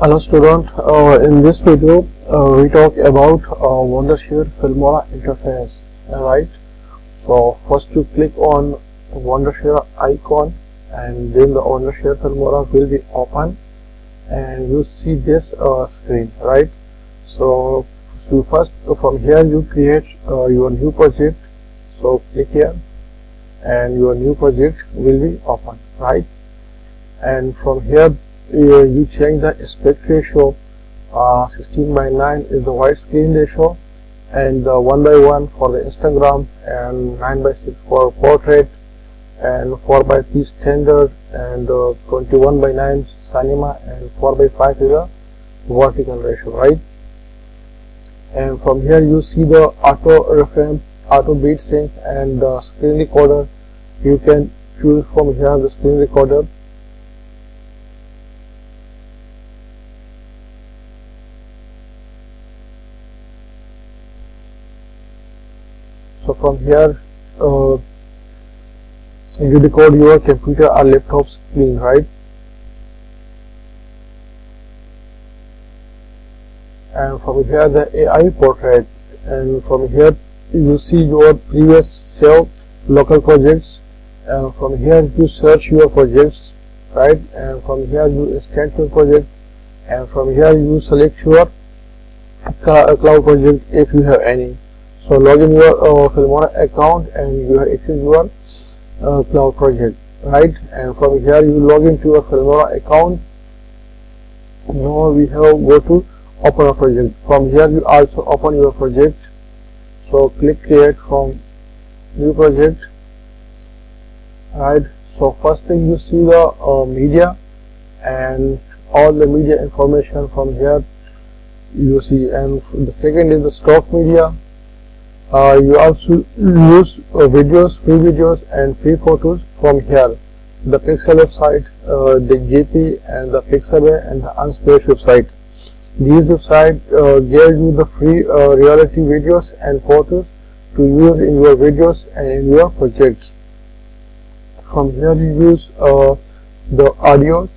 Hello student, in this video we talk about Wondershare Filmora interface. Alright, so first you click on Wondershare icon and then the Wondershare Filmora will be open and you see this screen, right? So first from here you create your new project. So click here and your new project will be open, right? And from here you change the aspect ratio. 16:9 is the widescreen ratio, and 1:1 for the Instagram, and 9:6 for portrait, and 4:3 standard, and 21:9 cinema, and 4:5 is the vertical ratio, right? And from here you see the auto reframe, auto beat sync, and the screen recorder. You can choose from here the screen recorder. So from here you record your computer or laptop screen, right? And from here the AI portrait, and from here you see your previous saved local projects, and from here you search your projects, right? And from here you extend your project, and from here you select your cloud project if you have any. So log in your Filmora account and you have access your cloud project, right? And from here you log into your Filmora account. Now we have go to open a project. From here you also open your project. So click create from new project, right? So first thing you see the media and all the media information from here you see, and the second is the stock media. You also use videos, free videos and free photos from here. The Pixel website, the JP and the Pixabay and the Unsplash website. These websites give you the free reality videos and photos to use in your videos and in your projects. From here you use the audios.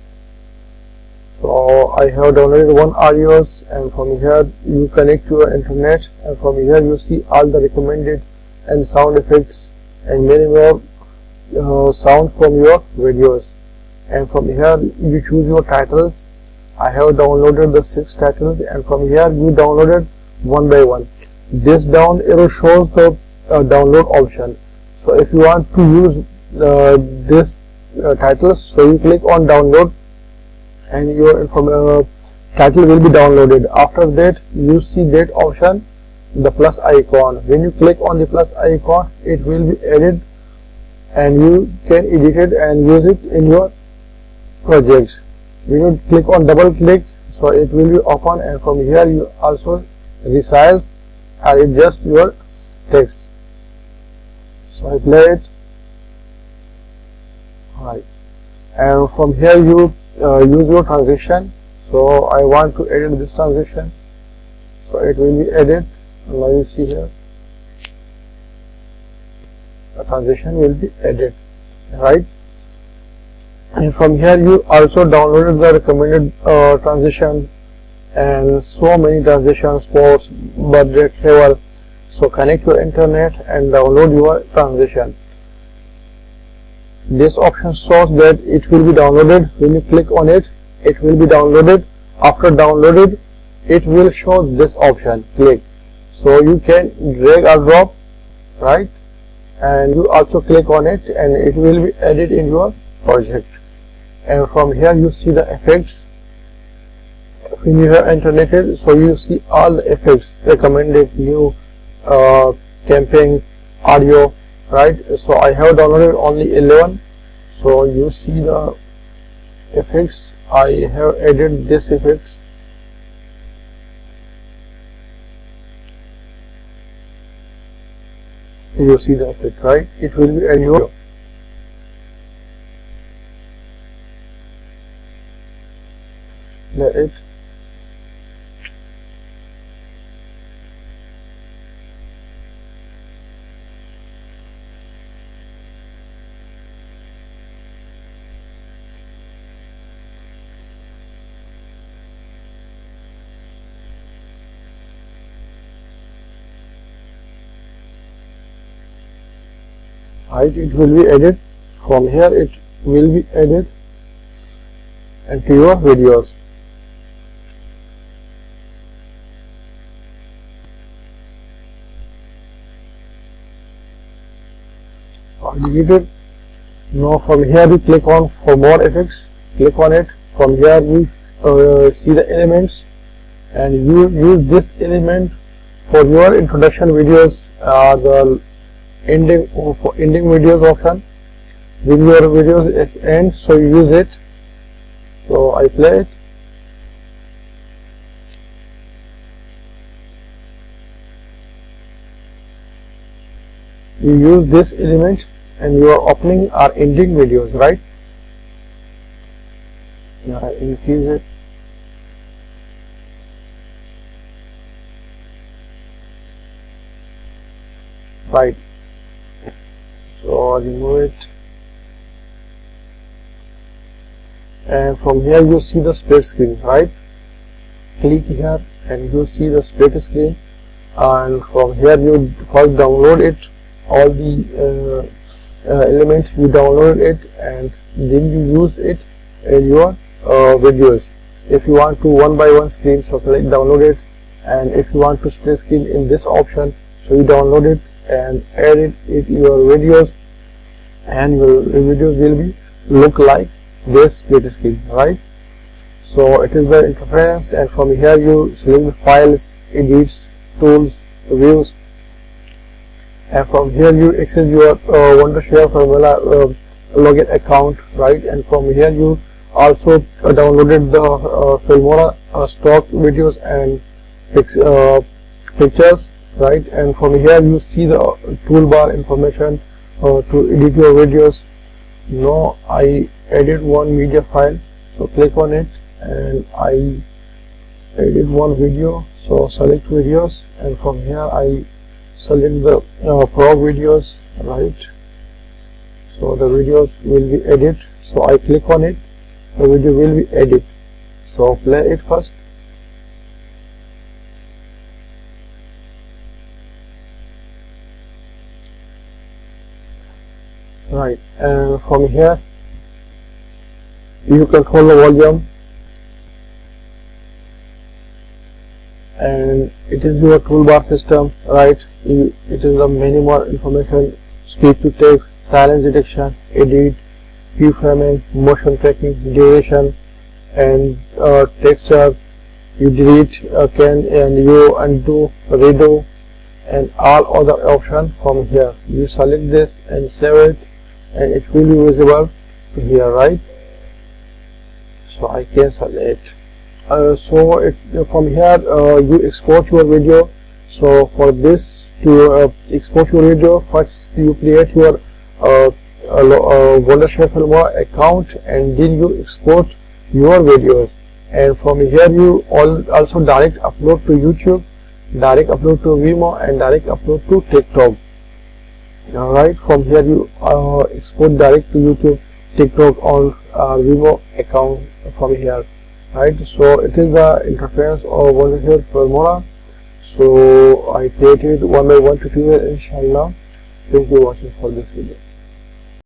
So I have downloaded one audios, and from here you connect to your internet, and from here you see all the recommended and sound effects and many more sound from your videos. And from here you choose your titles. I have downloaded the 6 titles, and from here you downloaded one by one. This down arrow shows the download option. So if you want to use this titles, so you click on download and your title will be downloaded. After that you see that option, the plus icon. When you click on the plus icon, it will be added and you can edit it and use it in your projects. When you click on double click, so it will be open, and from here you also resize and adjust your text. So I play it, right? And from here you use your transition. So I want to edit this transition, so it will be added. Now you see here the transition will be added, right? And from here you also downloaded the recommended transition and so many transitions, sports, birthday, travel. So connect your internet and download your transition. This option shows that it will be downloaded. When you click on it, it will be downloaded. After downloaded, it will show this option, click. So you can drag or drop, right? And you also click on it and it will be added in your project. And from here you see the effects. When you have interneted, so you see all the effects, recommended, new, camping, audio, right? So I have downloaded only 11. So you see the effects. I have added this effects. You see the effect, right? It will be added. That's it. right? It will be added from here. It will be added into your videos. Deleted. Now from here you click on for more effects, click on it. From here you see the elements, and you use this element for your introduction videos, the ending for ending videos option. When your videos is end, so you use it. So I play it. You use this element and you are opening or ending videos, right? Now increase it. Right. So remove it. And from here you see the split screen, right? Click here and you see the split screen, and from here you first download it, all the element you download it, and then you use it in your videos. If you want to one by one screen, so select download it, and if you want to split screen in this option, so you download it and add it in your videos, and your videos will be look like this split screen, right? So it is the interference, and from here you select the files, edits, tools, views, and from here you access your Wondershare Filmora login account, right? And from here you also downloaded the Filmora stock videos and pictures, right? And from here you see the toolbar information to edit your videos. Now I edit one media file, so click on it, and I edit one video, so select videos, and from here I select the pro videos, right? So the videos will be edit, so I click on it, the video will be edit. So play it first. Right, and from here you control the volume, and it is your toolbar system, right? It is the many more information: speech to text, silence detection, edit, keyframing, motion tracking, duration, and texture. You delete, can, and you undo, redo, and all other options from here. You select this and save it, and it will be visible here, right? So I can select. So from here you export your video. So for this, to export your video, first you create your Wondershare Filmora account, and then you export your videos, and from here you also direct upload to YouTube, direct upload to Vimeo, and direct upload to TikTok. Alright, from here you export direct to YouTube, TikTok, on Vimeo account from here, right? So it is the interference of Wondershare Filmora. So I created one by one tutorial, inshallah. Thank you for watching for this video.